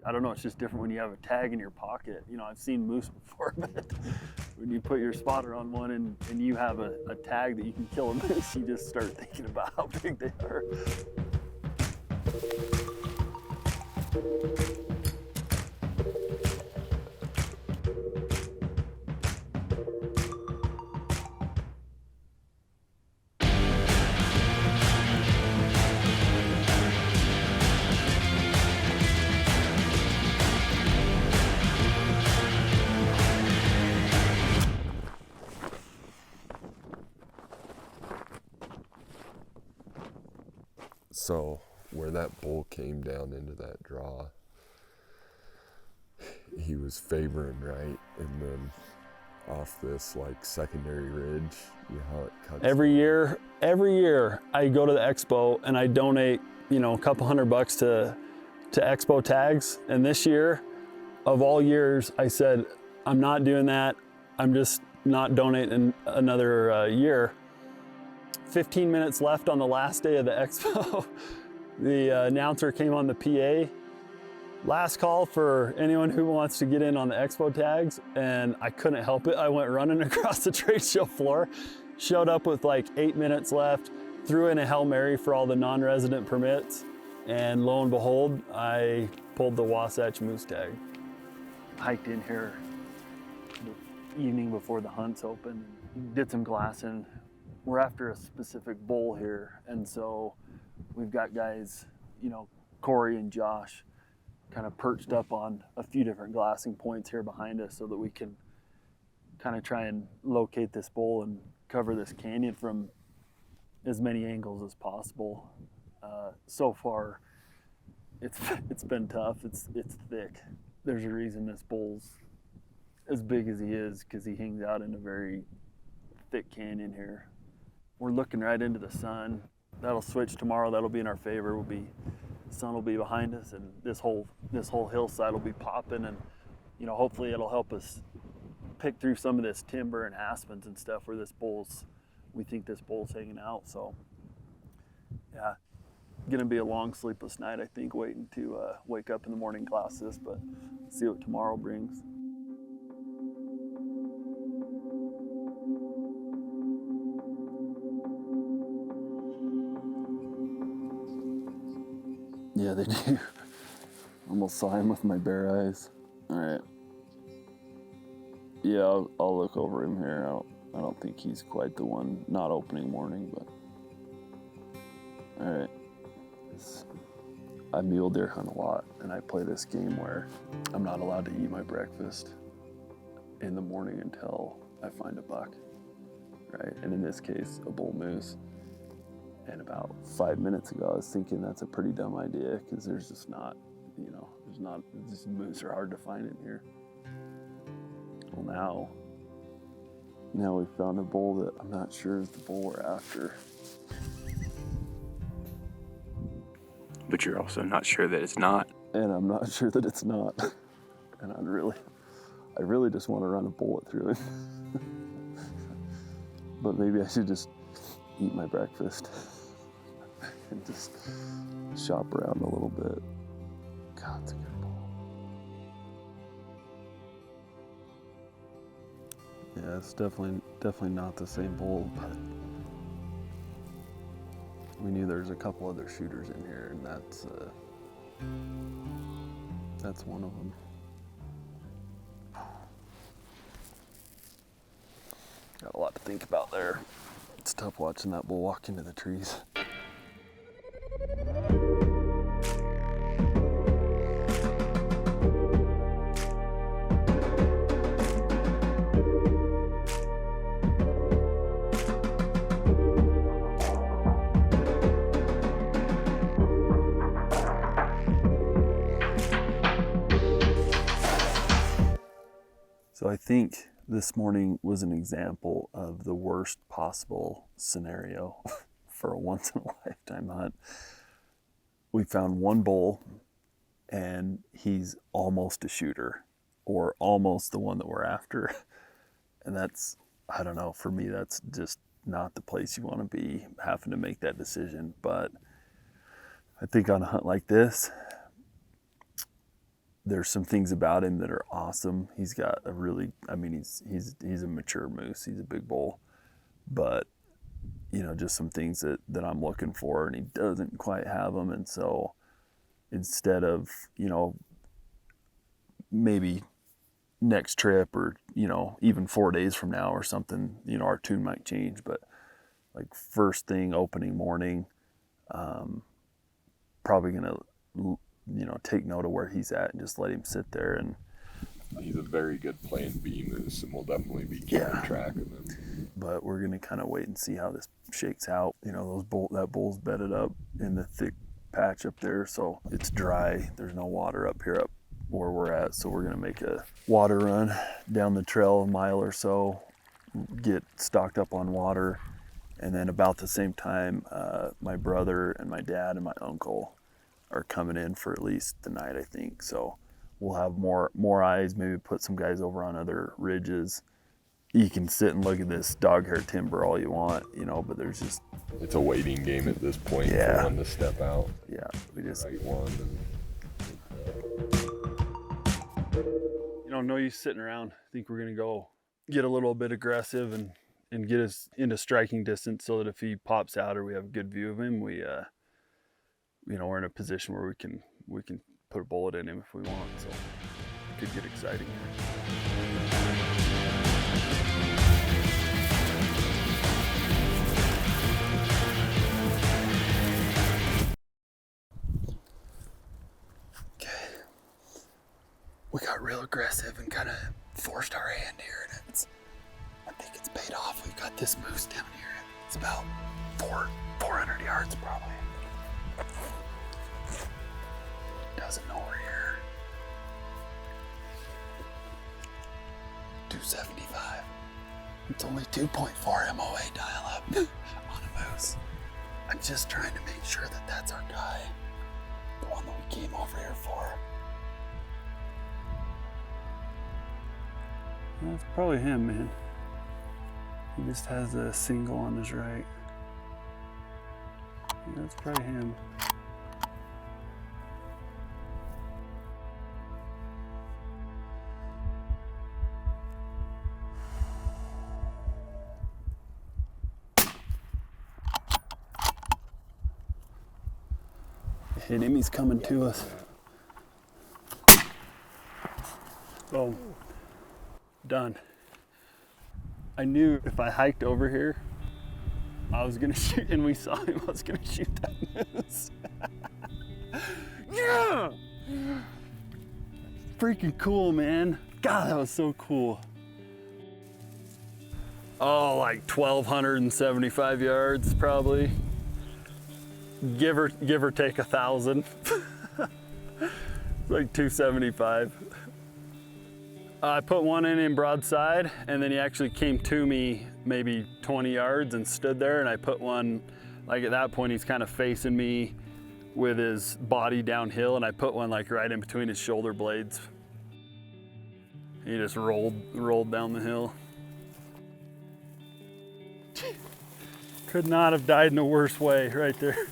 I don't know, it's just different when you have a tag in your pocket. You know, I've seen moose before, but when you put your spotter on one and you have a tag that you can kill a moose, you just start thinking about how big they are. So where that bull came down into that draw, he was favoring right, and then off this like secondary ridge, you know how it cuts. Every year I go to the expo and I donate, you know, a couple $100 to expo tags. And this year, of all years, I said, I'm not doing that. I'm just not donating another year. 15 minutes left on the last day of the expo. The announcer came on the PA. Last call for anyone who wants to get in on the expo tags, and I couldn't help it. I went running across the trade show floor, showed up with like 8 minutes left, threw in a Hail Mary for all the non-resident permits, and lo and behold, I pulled the Wasatch Moose tag. Hiked in here the evening before the hunt's open, did some glassing. We're after a specific bull here, and so we've got guys, you know, Corey and Josh, kind of perched up on a few different glassing points here behind us so that we can kind of try and locate this bull and cover this canyon from as many angles as possible. So far, it's been tough. It's thick. There's a reason this bull's as big as he is, because he hangs out in a very thick canyon here. We're looking right into the sun. That'll switch tomorrow. That'll be in our favor. Sun will be behind us, and this whole hillside will be popping, and you know, hopefully it'll help us pick through some of this timber and aspens and stuff where we think this bull's hanging out. So yeah, gonna be a long sleepless night, I think, waiting to wake up in the morning, glass this, but see what tomorrow brings. Yeah, they do. Almost saw him with my bare eyes. All right. Yeah, I'll look over him here. I don't think he's quite the one. Not opening morning, but all right. I mule deer hunt a lot, and I play this game where I'm not allowed to eat my breakfast in the morning until I find a buck, right? And in this case, a bull moose. And about 5 minutes ago, I was thinking that's a pretty dumb idea, because there's just not, you know, these moose are hard to find in here. Well, now we found a bull that I'm not sure is the bull we're after. But you're also not sure that it's not. And I'm not sure that it's not. And I really just want to run a bullet through it. But maybe I should just eat my breakfast and just shop around a little bit. God, it's a good bull. Yeah, it's definitely not the same bull, but we knew there's a couple other shooters in here, and that's one of them. Got a lot to think about there. It's tough watching that bull walk into the trees. So I think this morning was an example of the worst possible scenario for a once-in-a-lifetime hunt. We found one bull, and he's almost a shooter, or almost the one that we're after. And that's, I don't know, for me, that's just not the place you want to be, having to make that decision. But I think on a hunt like this, there's some things about him that are awesome. He's got a really, I mean, he's a mature moose. He's a big bull, but you know, just some things that I'm looking for, and he doesn't quite have them. And so instead of, you know, maybe next trip or, you know, even 4 days from now or something, you know, our tune might change. But like first thing opening morning, probably gonna, you know, take note of where he's at and just let him sit there. And he's a very good plan B moose, and we'll definitely be keeping track of him. But we're gonna kind of wait and see how this shakes out. You know, that bull's bedded up in the thick patch up there, so it's dry. There's no water up here, up where we're at. So we're gonna make a water run down the trail a mile or so, get stocked up on water, and then about the same time, my brother and my dad and my uncle are coming in for at least the night, I think. So we'll have more eyes, maybe put some guys over on other ridges. You can sit and look at this dog hair timber all you want, you know, but there's just... It's a waiting game at this point for one to step out. Yeah, we just... Right one. You know, no use sitting around. I think we're gonna go get a little bit aggressive and get us into striking distance so that if he pops out or we have a good view of him, we, you know, we're in a position where we can put a bullet in him if we want. So it could get exciting here. We got real aggressive and kind of forced our hand here, and I think it's paid off. We've got this moose down here. It's about 400 yards probably. Doesn't know we're here. 275. It's only 2.4 MOA dial up on a moose. I'm just trying to make sure that that's our guy, the one that we came over here for. That's probably him, man. He just has a single on his right. Yeah, that's probably him. Hit him, he's coming to us. Oh. Done. I knew if I hiked over here, I was gonna shoot, and we saw him, I was gonna shoot that moose. Yeah! Freaking cool, man. God, that was so cool. Oh, like 1,275 yards, probably. Give or take 1,000. Like 275. I put one in broadside, and then he actually came to me maybe 20 yards and stood there, and I put one, like at that point he's kind of facing me with his body downhill, and I put one like right in between his shoulder blades. He just rolled down the hill. Could not have died in a worse way right there.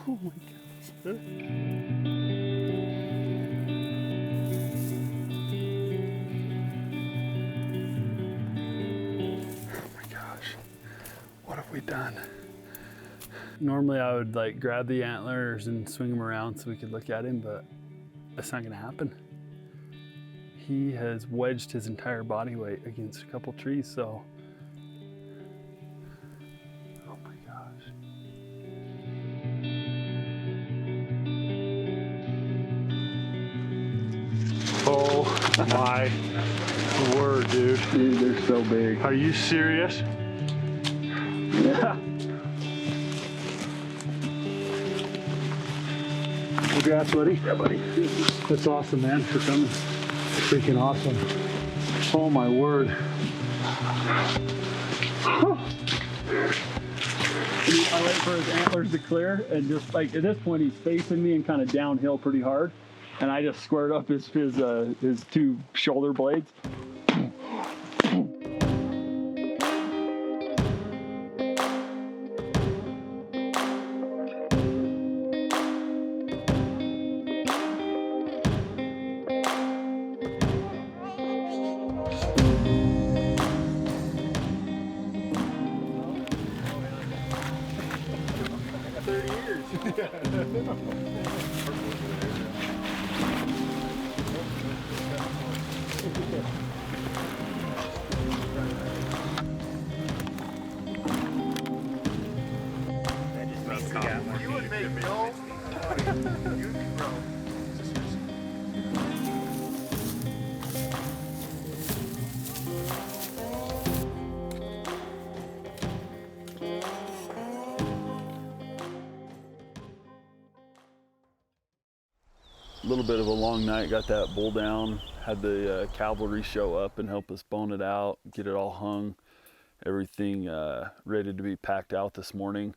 Oh my gosh. What have we done? Normally I would like grab the antlers and swing them around so we could look at him, but that's not gonna happen. He has wedged his entire body weight against a couple trees, so. Oh my gosh. Oh my word, dude. Dude, they're so big. Are you serious? Yeah. Congrats, buddy. Yeah, buddy. That's awesome, man, for coming. Freaking awesome. Oh my word. I wait for his antlers to clear, and just like at this point he's facing me and kind of downhill pretty hard, and I just squared up his two shoulder blades. A little bit of a long night, got that bull down, had the cavalry show up and help us bone it out, get it all hung, everything ready to be packed out this morning.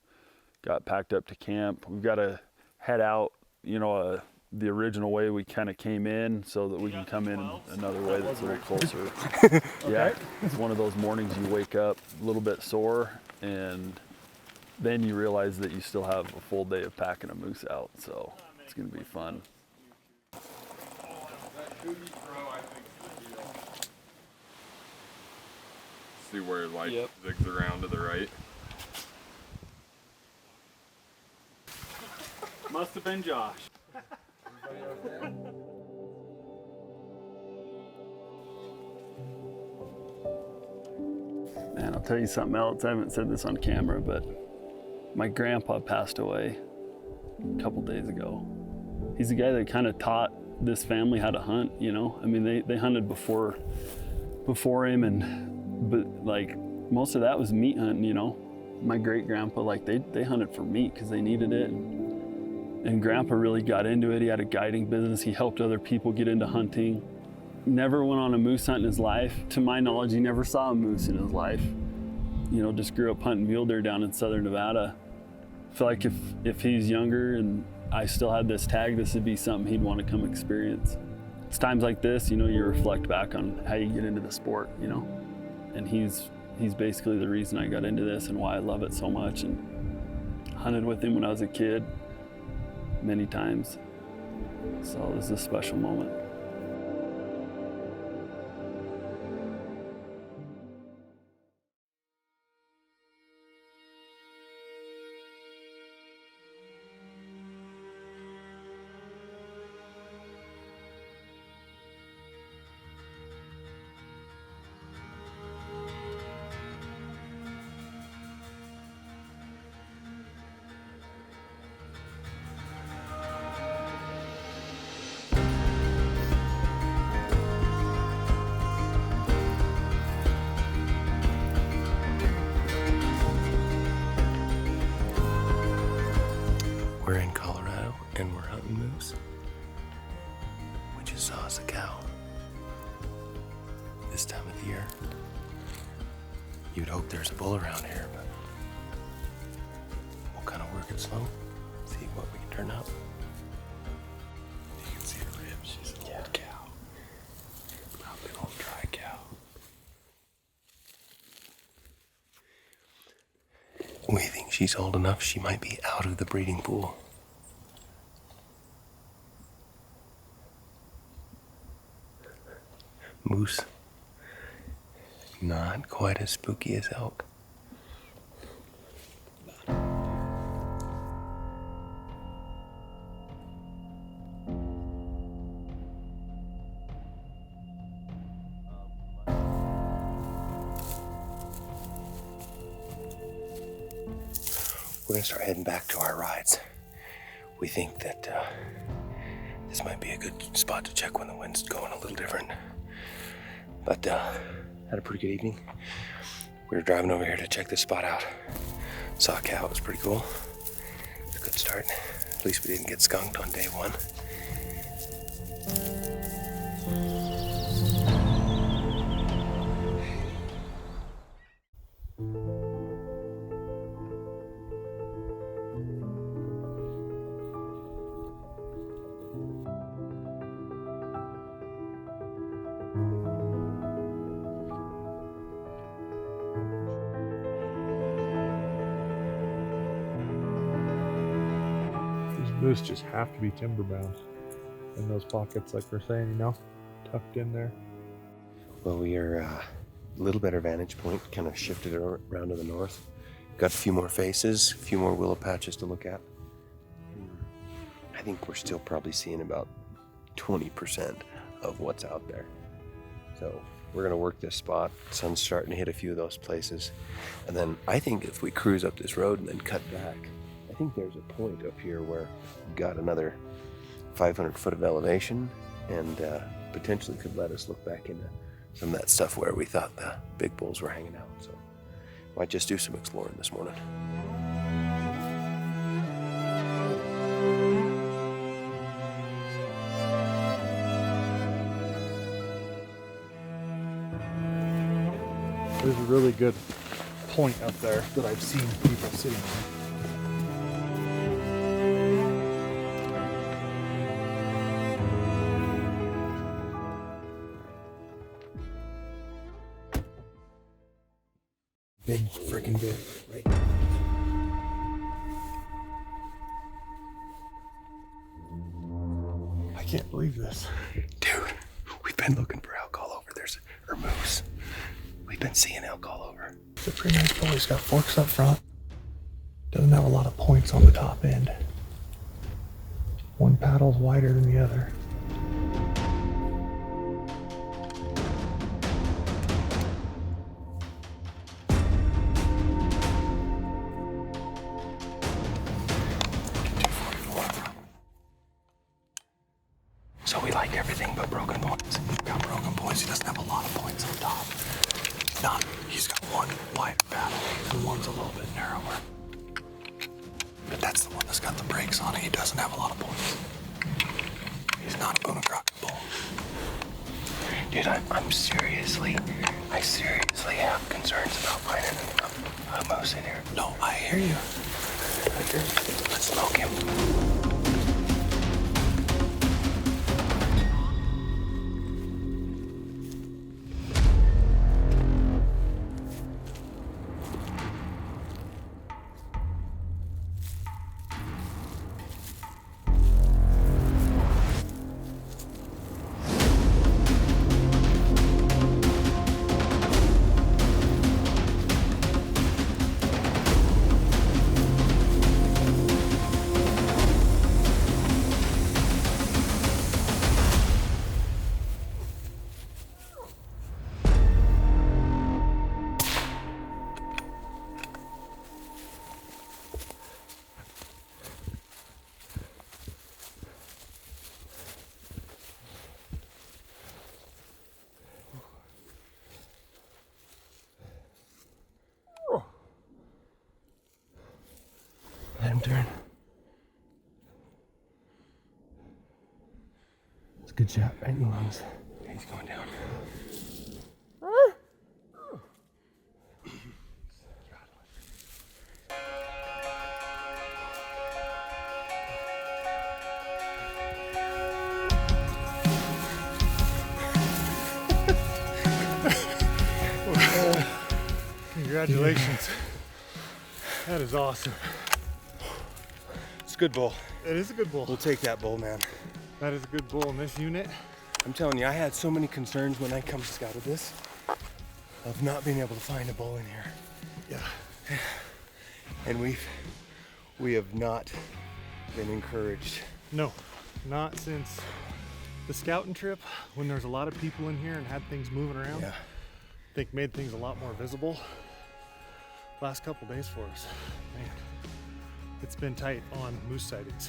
Got packed up to camp. We've got to head out, you know, the original way we kind of came in so that we can come in another way that's a little closer. Okay. Yeah, it's one of those mornings you wake up a little bit sore and then you realize that you still have a full day of packing a moose out, so it's going to be fun. See where light zigs around to the right. Must have been Josh. Man, I'll tell you something else. I haven't said this on camera, but my grandpa passed away a couple days ago. He's the guy that kind of taught this family how to hunt, you know? I mean, they hunted before him, but like most of that was meat hunting, you know? My great grandpa, like they hunted for meat because they needed it. And grandpa really got into it. He had a guiding business. He helped other people get into hunting. Never went on a moose hunt in his life. To my knowledge, he never saw a moose in his life. You know, just grew up hunting mule deer down in southern Nevada. I feel like if he's younger and I still had this tag, this would be something he'd want to come experience. It's times like this, you know, you reflect back on how you get into the sport, you know? And he's basically the reason I got into this and why I love it so much, and hunted with him when I was a kid many times. So this is a special moment. We're in Colorado and we're hunting moose. We just saw us a cow. This time of the year, you'd hope there's a bull around here, but we'll kind of work it slow, see what we can turn up. You can see her ribs. She's an old cow. Probably an old dry cow. We think she's old enough she might be out of the breeding pool. Moose, not quite as spooky as elk. We're gonna start heading back to our rides. We think that this might be a good spot to check when the wind's going a little different. But had a pretty good evening. We were driving over here to check this spot out. Saw a cow, it was pretty cool. It's a good start. At least we didn't get skunked on day one. Moose just have to be timber bound in those pockets, like we're saying, you know, tucked in there. Well, we are a little better vantage point, kind of shifted around to the north. Got a few more faces, a few more willow patches to look at. I think we're still probably seeing about 20% of what's out there. So we're gonna work this spot. Sun's starting to hit a few of those places. And then I think if we cruise up this road and then cut back, I think there's a point up here where we've got another 500 foot of elevation and potentially could let us look back into some of that stuff where we thought the big bulls were hanging out. So might just do some exploring this morning. There's a really good point up there that I've seen people sitting on. Big freaking big, right? I can't believe this. Dude, we've been looking for elk all over. Or moose. We've been seeing elk all over. It's a pretty nice bull. He's got forks up front. Doesn't have a lot of points on the top end. One paddle's wider than the other. So we like everything but broken points. He's got broken points. He doesn't have a lot of points on top. None. He's got one wider paddle, and one's a little bit narrower. But that's the one that's got the brakes on it. He doesn't have a lot of points. He's not a Boone and Crockett bull. Dude, I seriously have concerns about finding a moose in here. No, I hear you. Let's smoke him. Let him turn. It's a good shot right in the lungs. He's going down. Congratulations. That is awesome. It's a good bull. It is a good bull. We'll take that bull, man. That is a good bull in this unit. I'm telling you, I had so many concerns when I come scouted this of not being able to find a bull in here. Yeah. And we have not been encouraged. No, not since the scouting trip when there's a lot of people in here and had things moving around. Yeah. I think made things a lot more visible. Last couple days for us, man, it's been tight on moose sightings.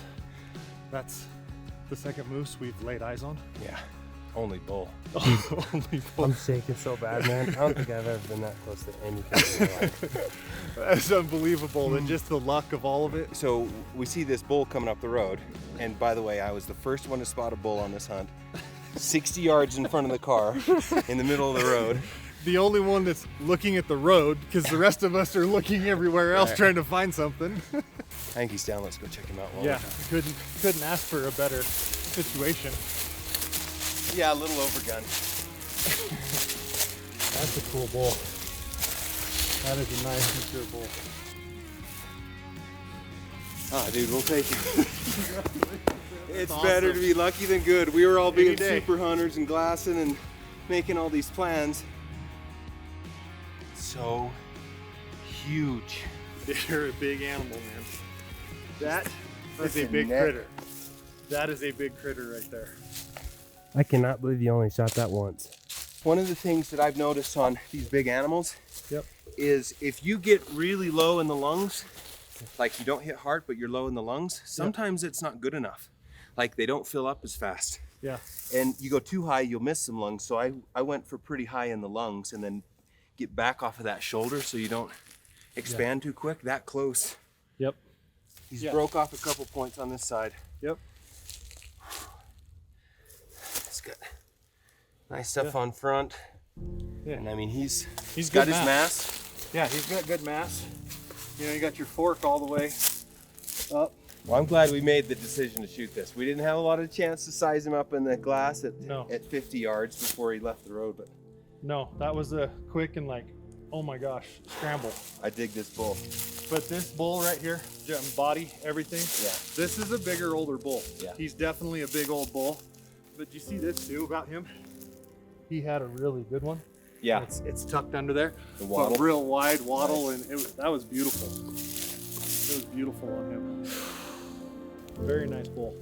That's the second moose we've laid eyes on. Yeah. Only bull. Only bull. I'm shaking so bad, man. I don't think I've ever been that close to anything in my life. That's unbelievable. And just the luck of all of it. So we see this bull coming up the road. And by the way, I was the first one to spot a bull on this hunt. 60 yards in front of the car, in the middle of the road. The only one that's looking at the road, because the rest of us are looking everywhere else Right. trying to find something. I think he's down. Let's go check him out. Yeah, couldn't ask for a better situation. Yeah, a little overgun. That's a cool bull. That is a nice, mature bull. Ah, dude, we'll take it. It's awesome. better to be lucky than good. We were all Any being day. super hunters and glassing and making all these plans. So huge. You're a big animal, man. That Just is a the big neck. critter. That is a big critter right there. I cannot believe you only shot that once. One of the things that I've noticed on these big animals is if you get really low in the lungs, like you don't hit heart, but you're low in the lungs, sometimes it's not good enough. Like they don't fill up as fast. Yeah. And you go too high, you'll miss some lungs. So I went for pretty high in the lungs and then get back off of that shoulder so you don't expand too quick, that close. Yep. He's broke off a couple points on this side. Yep. It's got nice stuff on front. Yeah. And I mean, he's got his mass. Yeah, he's got good mass. You know, you got your fork all the way up. Well, I'm glad we made the decision to shoot this. We didn't have a lot of chance to size him up in the glass at 50 yards before he left the road, but no, that was a quick and like, oh my gosh, scramble. I dig this bull. But this bull right here, body, everything. Yeah. This is a bigger, older bull. Yeah. He's definitely a big old bull. But you see this too about him? He had a really good one. Yeah. It's tucked under there. The waddle. But real wide waddle, and that was beautiful. It was beautiful on him. Very nice bull.